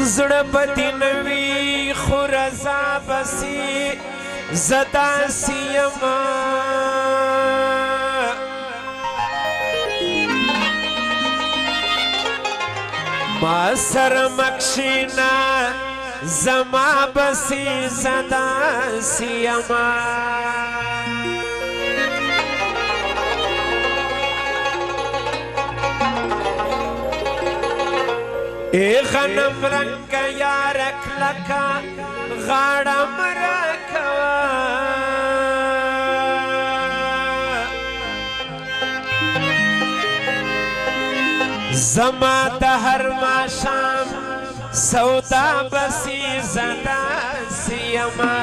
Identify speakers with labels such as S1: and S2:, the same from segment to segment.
S1: زړه بدی نوی خو رضا بسی زدا سیما ما سر مکشینا زما بسی زدا سیما اے غنم رنگ یارک لکا غاڑم رکوا زما دهر ما شام سودا بسی زدا سیما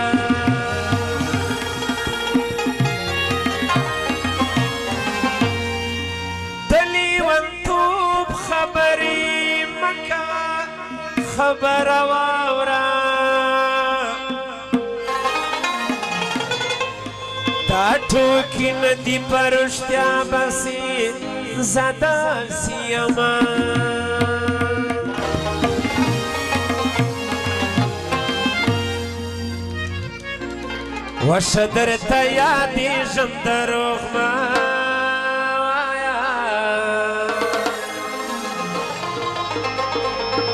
S1: دلیوانتوب خبری خبر واورا تا ټوکی ندی پرشتیا بسی زدا سیما وشدر تیادی جمدروغ ما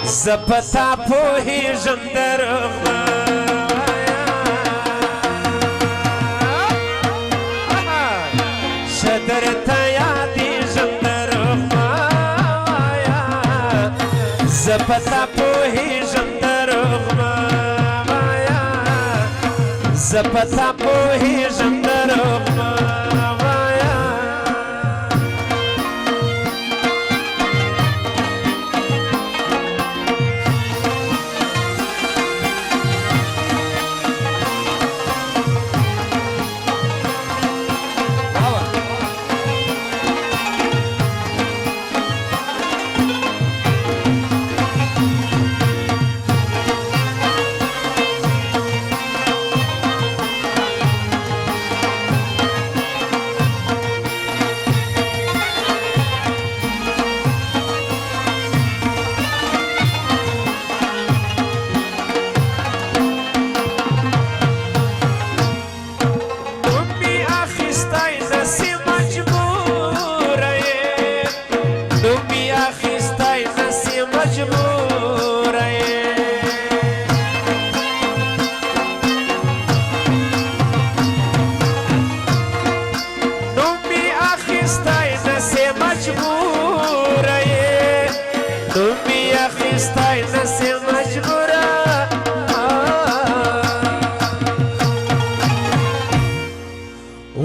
S1: زپتا پوهی جندروغ مایا شدر تیادی جندروغ مایا زپتا پوهی جندروغ مایا زپتا پوهی جندروغ مایا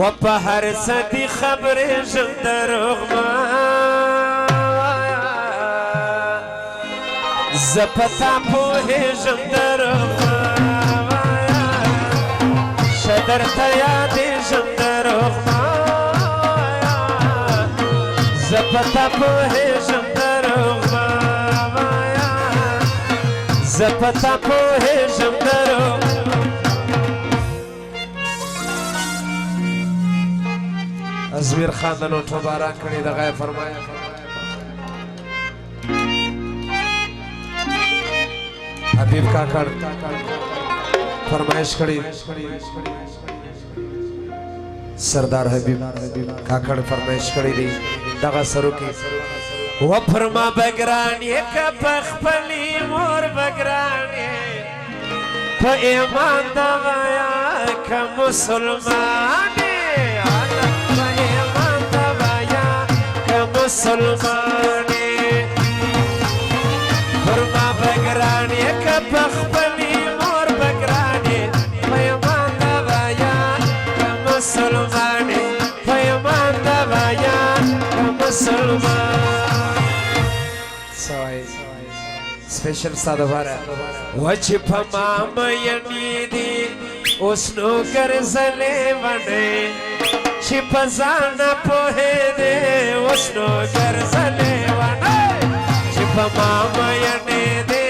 S1: و په هر صدی خبرې ژم دروغ مایا زه په تا پوهېږم دروغ مایا ښه درته یادېږم دروغ مایا زه په تا پوهېږم دروغ مایا زه په تا پوهېږم دروغ ازمیر خان د لوټو باران کړي د غایب فرمایا حبیب کاکړ فرمایش کړي سردار حبیب کاکړ فرمایش کړي دي دغه سرو کې و فرما بګران یک پخپلی مور بګران په ایمان دا وایا ک مسلمان مسلمانی فرما بگرانی که پخپلی مور بگرانی پیمان دوایا که مسلمانی پیمان دوایا که مسلمان سوای سپیشل ساده باره وچی پمام ینیدی اسنو گرزلی ونی چی پزان پوهی دی وشنو گرزلی ونی چی پا ماما ینی دی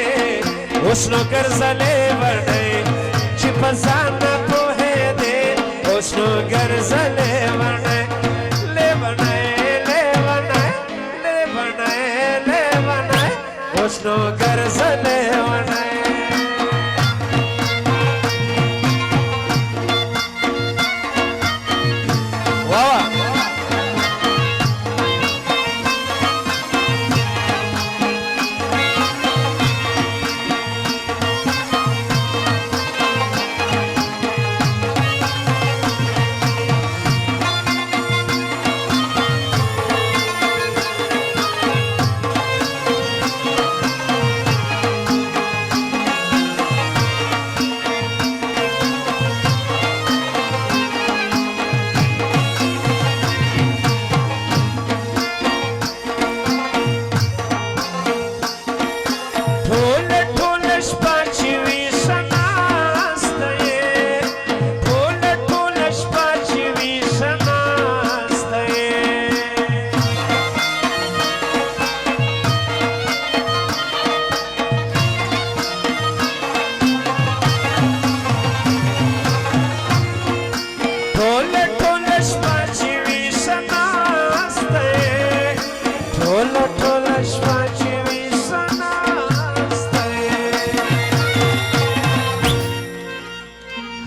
S1: وشنو گرزلی ونی چی پزان پوهی دی وشنو گرزلی ونی لی ونی لی ونی لی ونی لی ونی حسنو ګرځلې ونه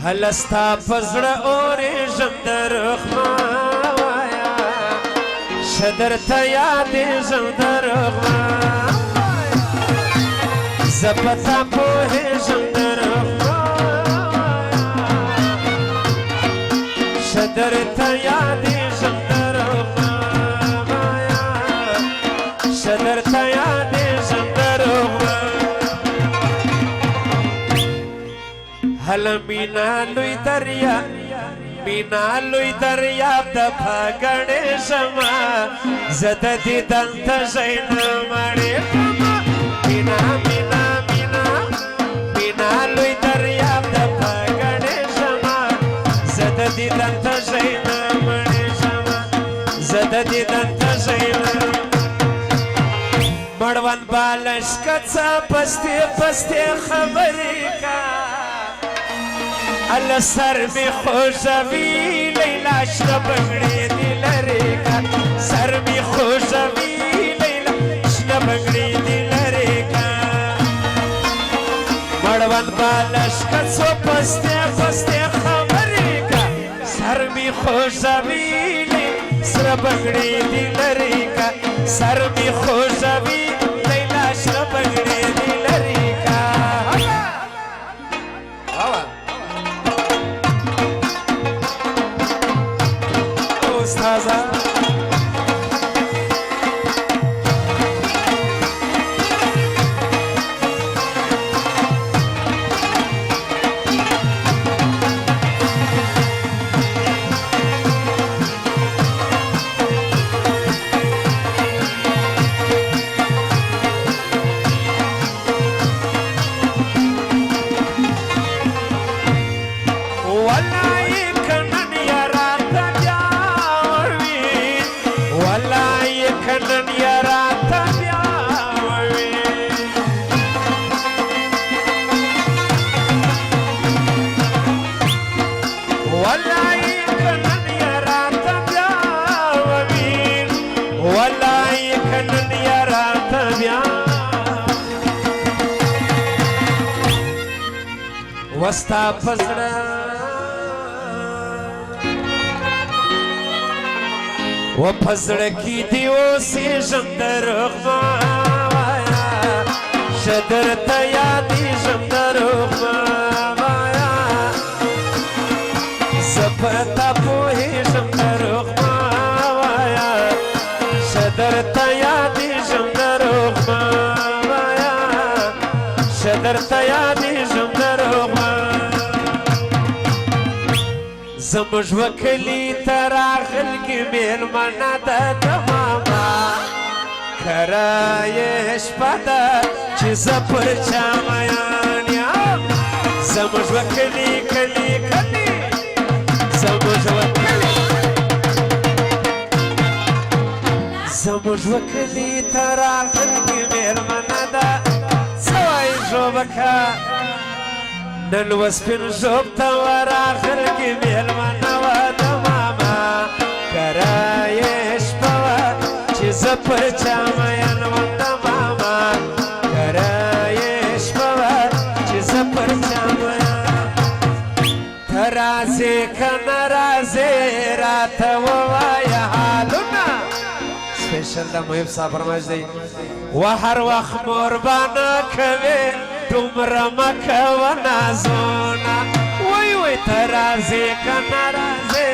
S1: هلستا پزړه اورې ژندر خوایا شدر ته یادې ژندر خوایا زپتا پوهې ژندر خوایا شدر ته یادې ژندر خوایا شدر ته یادې ژندر خوایا هل مینا لوی دریا د پګړې شمه زده دې دلته شین مړې مینا لوی دریا د پګړې شمه زده دې دلته شین مړې شمه زده دې دلته شین مړوند بالش کڅه پسته خبرې کا الله سر می خوشوي لیلا شنه بنګړې دې لرې کا سر می خوشوي لیلا شنه بنګړې دې لرې کا مړوند بالش کڅو پسته خبرې کا سر می خوشوي سره بنګړې دې لرې کا سر می خوشوي لیلا شنه بنګړې دې لرې کا وستا پزړه و پزړه کې دی اوسې ژندر خوایا شدر ته یادې ژندر خوایا زپتا پوهې ژندر خوایا شدر ته یادې ژندر خوایا شدر ته یادې ژندر خوایا زموږ وکلي ته راغلګي مېلمنه ده د ماما کره یې شپه ده چې زه پر چا میان یم زموږ وکلي کلي زموږ وکلي ته راغلګي مېلمنه ده څه وایي ژوبکه نن وسپین ژوب ته وراغلګي مېلمنه وه د ماما کره یې شپه وه چې زه پر چا مین وم د ماما راته ووایه حالونه سپیشل د محب صاحب فرمایش دی و هر وخت قربانه کوې دومره مه کوه نازونه وی وی ته راځې که نه راځې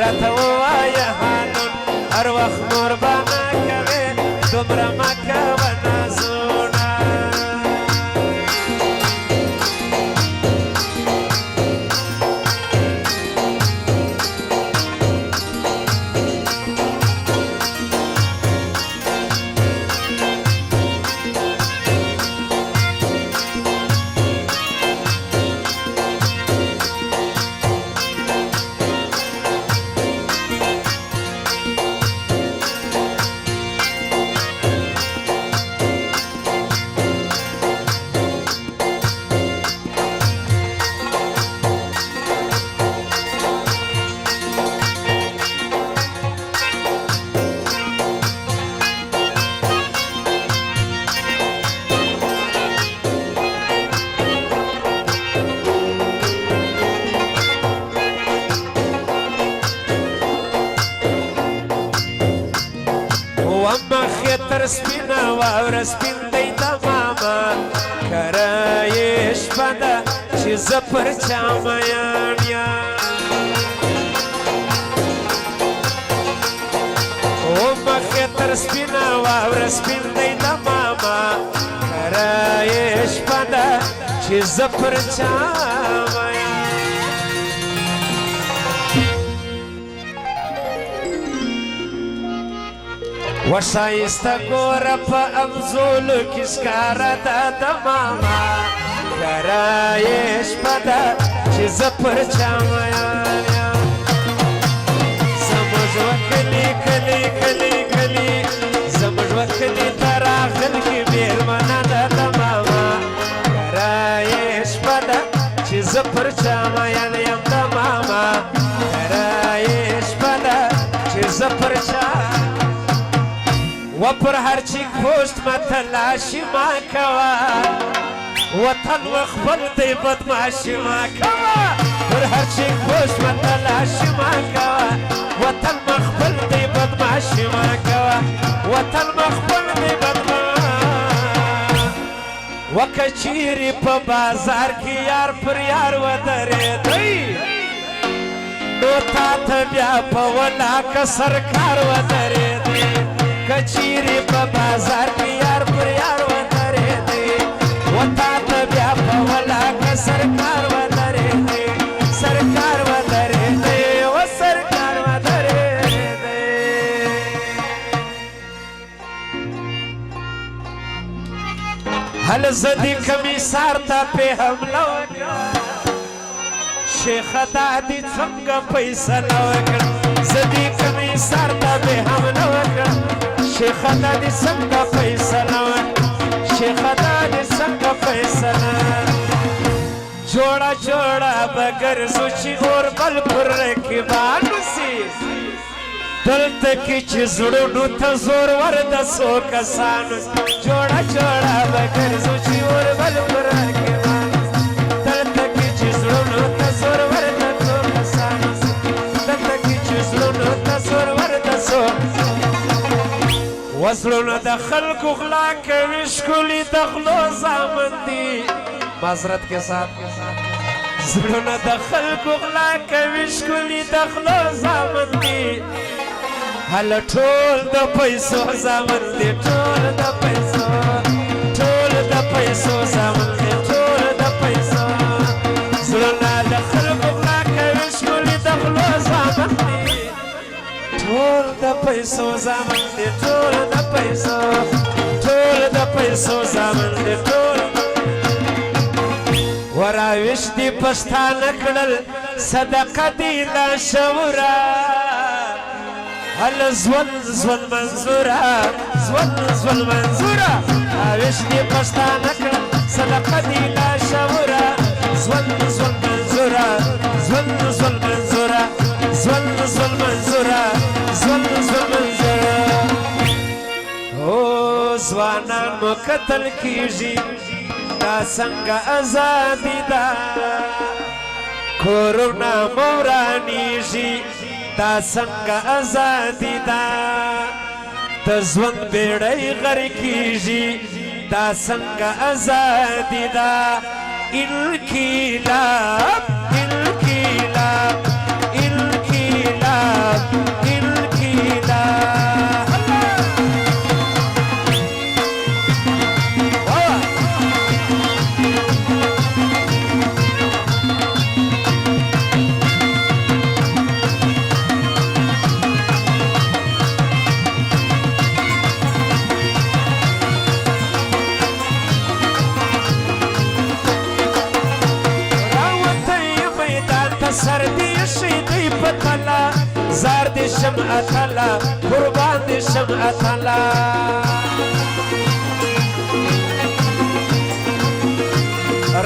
S1: راته ووایه حالونه هر وخت قربانه کوې دومره مه کوه نازونه تر سپینه واوره سپین دی د ماما کره یې شپه ده چې زه پر چا میان یم او مخې تر سپینه واوره سپین دی د ماما کره یې شپه ده چې زه پر چا میان وشایسته ګوره په افضولو کې ښکاره ده د ماما کره یې شپه ده چې زه پر چا میان یم زموږ وکلي کلي کلي کلي زموږ وکلي ته راغلې مېرمنه ده د ماما کره یې شپه ده چې زه پر چا میان یم د ماما کره یې شپه ده چې زه پر چا و پر هر چیک پوست ما تلاشی ما کوا وطن و خپل دی بدماشی ما کوا پر هر چیک پوست ما تلاشی ما کوا وطن و خپل دی بدماشی ما کوا وطن و خپل دی بدماشی و کچیری په بازار کی یار پر یار و درېدی نو تا ته بیا په ولاکه سرکار و درېدی کچیری په بازار کې یار پر یار ودرېدی و تا ته بیا په ولاکه سرکار ودرېدی سرکار ودرېدی و سرکار ودرېدی هل زه دې کمیسار ته پې حمله وکړه شیخه دا دې څنګه فیصله وکړه زه دې کمیسار ته پې حمله وکړه شیخه دا دې څنګه فیصله شیخه دا دې څنګه فیصله جوړه جوړه به ګرځو چې اور بل پر رقیبانو سي دلته کې چې زړونو ته زور ور د څو کسانو جوړه جوړه به ګرځو چې اور بل پر رقیبانو دلته کې چې زړونو ته زور ور د څو کسانو دلته کې چې زړونو ته زور ور د څو وزلونه د خلکو غلا کوي ښکلي د غلو زامن دي معذرت کے ساتھ زلونه د خلکو غلا کوي ښکلي د غلو زامن دي هله ټول د پیسو زامن دي ټول د پیسو زامن دي ټول د پیسو زلونه د خلکو غلا کوي ښکلي د غلو زامن دي ټول د پیسو زامن دي ټول د پیسو زامن دي ټول وراویش دي پښتانه کړل صدقه دي لاشوره هل زول زول منظوره زول منظوره راویش دي پښتانه کړل صدقه دي لاشوره زول منظوره زول منظوره زول منظوره او ځوانان مو قتل کیږي دا څنګه ازادي ده کورونه مو ورانیږي دا څنګه ازادي ده د ژوند بیړۍ غرقېږي دا څنګه ازادي ده انقلاب انقلاب انقلاب انقلاب سر دی شیدی پتلا زار دی شم اتلا قربان دی شم اتلا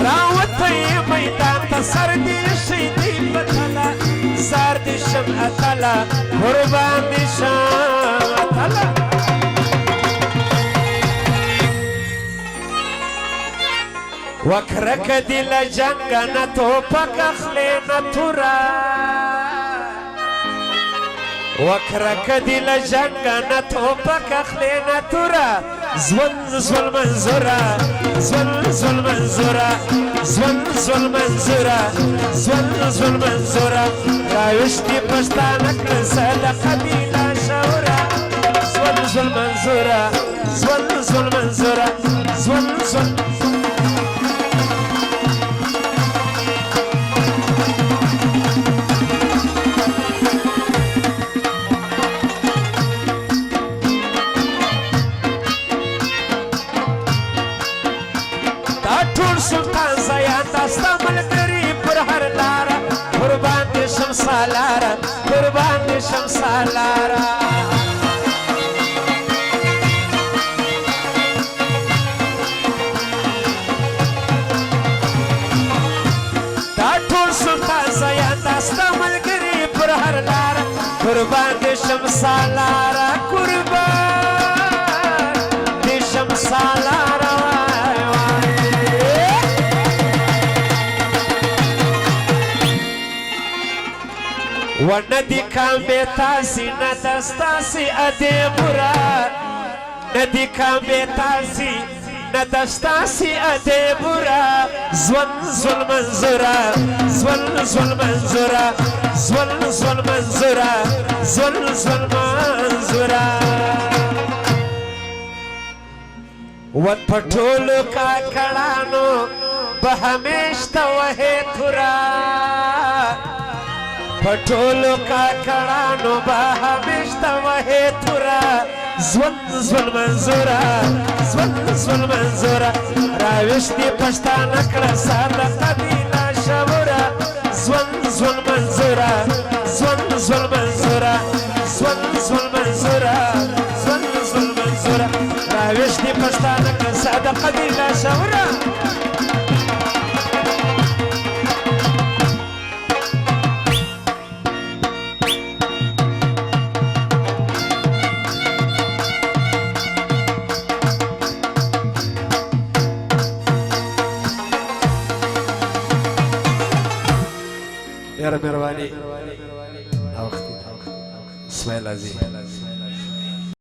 S1: راوتی میدان تا سر دی شیدی پتلا زار دی شم اتلا قربان دی شم اتلا وکرک دل جنگ نتو پک اخلی نتورا وکرک دل جنگ نتو پک اخلی نتورا زون زول منظورا زون زول منظورا زون زول منظورا زون زول منظورا راوشتی پشتانک صدق بیلا شورا زون زول منظورا زون زول منظورا زون زول سلطان زیان داستا ملګری پر هر لاره قربان دې شم سالاره قربان دې شم سالاره دا ټول سلطان زیان داستا ملګری پر هر لاره قربان دې شم سالاره قربان دې شم سالاره وندی کامبه تاسی ندستاسی ادی برا ندی کامبه تاسی ندستاسی ادی برا زون زول منظورا زون زول منظورا زون زول منظورا زون زول منظورا ون پټولو کا کړهانو به همیشته وهې تورا پټولو کا کړهانو به همیشته وهې تورا زون زول منظورا زون زول منظورا راوشتي پښتانه کړه ساده قبیله شورا زون زول منظورا زون زول منظورا زون زول منظورا زون زول منظورا راوشتي پښتانه کړه ساده قبیله شورا یاره مهرباني اسماعیل عزیز